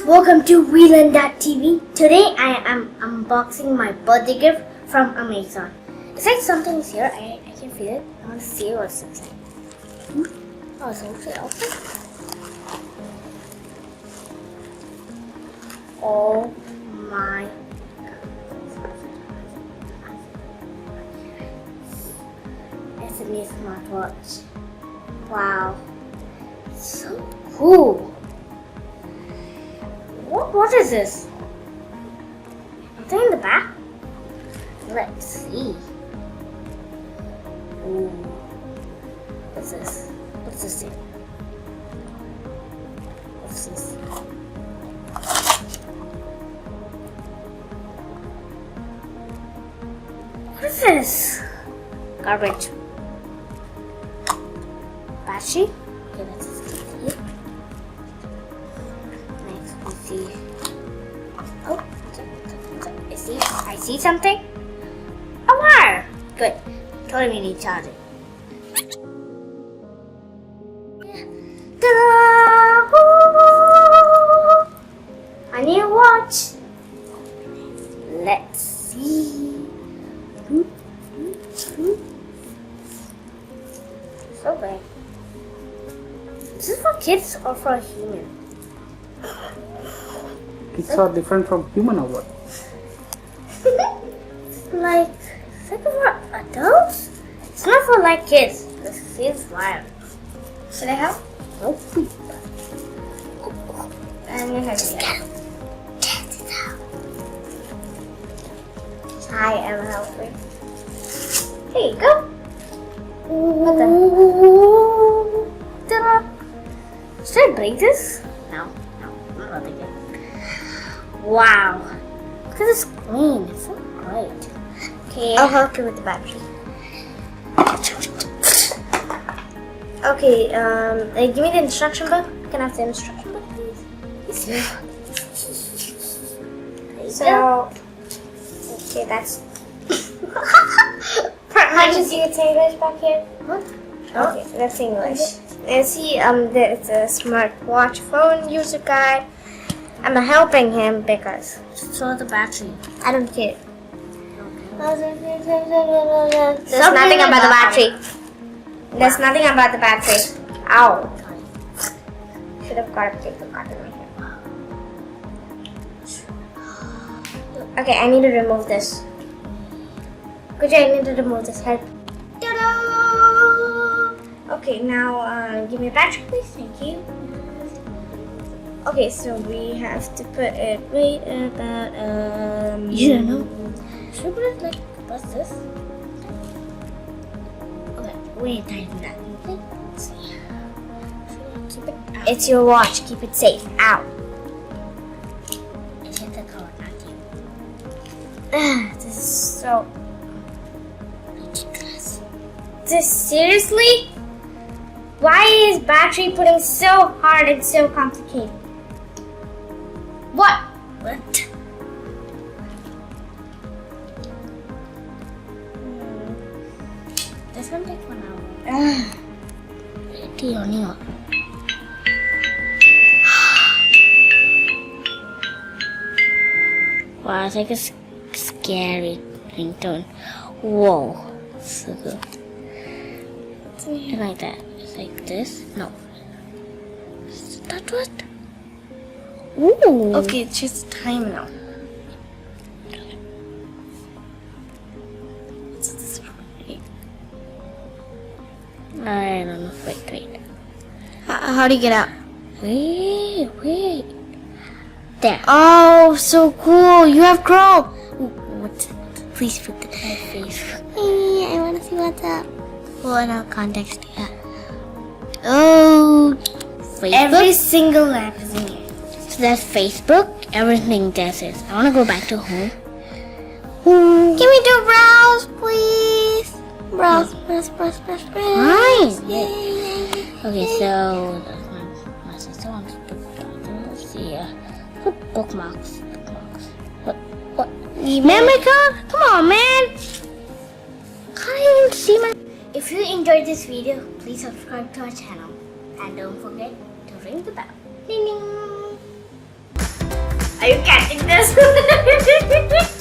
welcome to Vlearn.tv. Today I am unboxing my birthday gift from Amazon. It's like something's here. I can feel it. I want to see what's inside. Oh, it's actually open. Oh my god. It's a new smartwatch. Wow. So cool. What is this? Something in the back? Let's see. Ooh. What's this? What's this thing? What's this? What is this? Garbage. Battery? Okay, that's it. Next we see. Oh, I see something. A wire. Good. Totally need charging. Ta-da! A new watch. Let's see. So big. Is this for kids or for a human? Kids are different from human or what? Like, is it for adults? It's not for like kids. This is wire. Should I help? Nope. I'm gonna help you. Get it out. I am helping. Here you go. What the? Ta-da! Should I break this? No, I'm not breaking it. Wow. Look at this screen. It's so great. Okay, I'll help you with the battery. Okay, give me the instruction book. Can I have the instruction book, please? So, okay, that's. Can't you see it's English back here? What? Okay, that's English. And see, it's a smartwatch phone user guide. I'm helping him because. Show the battery. I don't care. There's nothing about the battery. There's nothing about the battery. Ow. Should have got a paper cut in my hair. Okay, I need to remove this. Good job, I need to remove this head. Ta-da! Okay, now give me a battery, please. Thank you. Okay, so we have to put it right about you don't know. Should we put it like what's this? Okay, wait, tighten that. Okay, let's see. Keep it out. It's your watch. Keep it safe. Ow. It hit the color, not you. This is so ridiculous. This seriously? Why is battery putting so hard and so complicated? What? What? This one takes 1 hour. Wow, it's like a scary ringtone. Whoa, so good. I like that. It's like this. No. Is that what? Ooh. Okay, it's just time now. I don't know. Wait. How do you get out? Wait. There. Oh, so cool. You have Chrome. What's it? Please put the face. I want to see what's up. Well, no context. Yeah. Oh. Facebook? Every single app is in here. So that's Facebook. Everything does it. I want to go back to home. Can we do browse, please? Browse. Fine. Okay, so my sister wants to put. Let's see. Put bookmarks. What? Memory card? Come on, man. Can't even see my. If you enjoyed this video, please subscribe to our channel and don't forget to ring the bell. Ding ding. Are you catching this?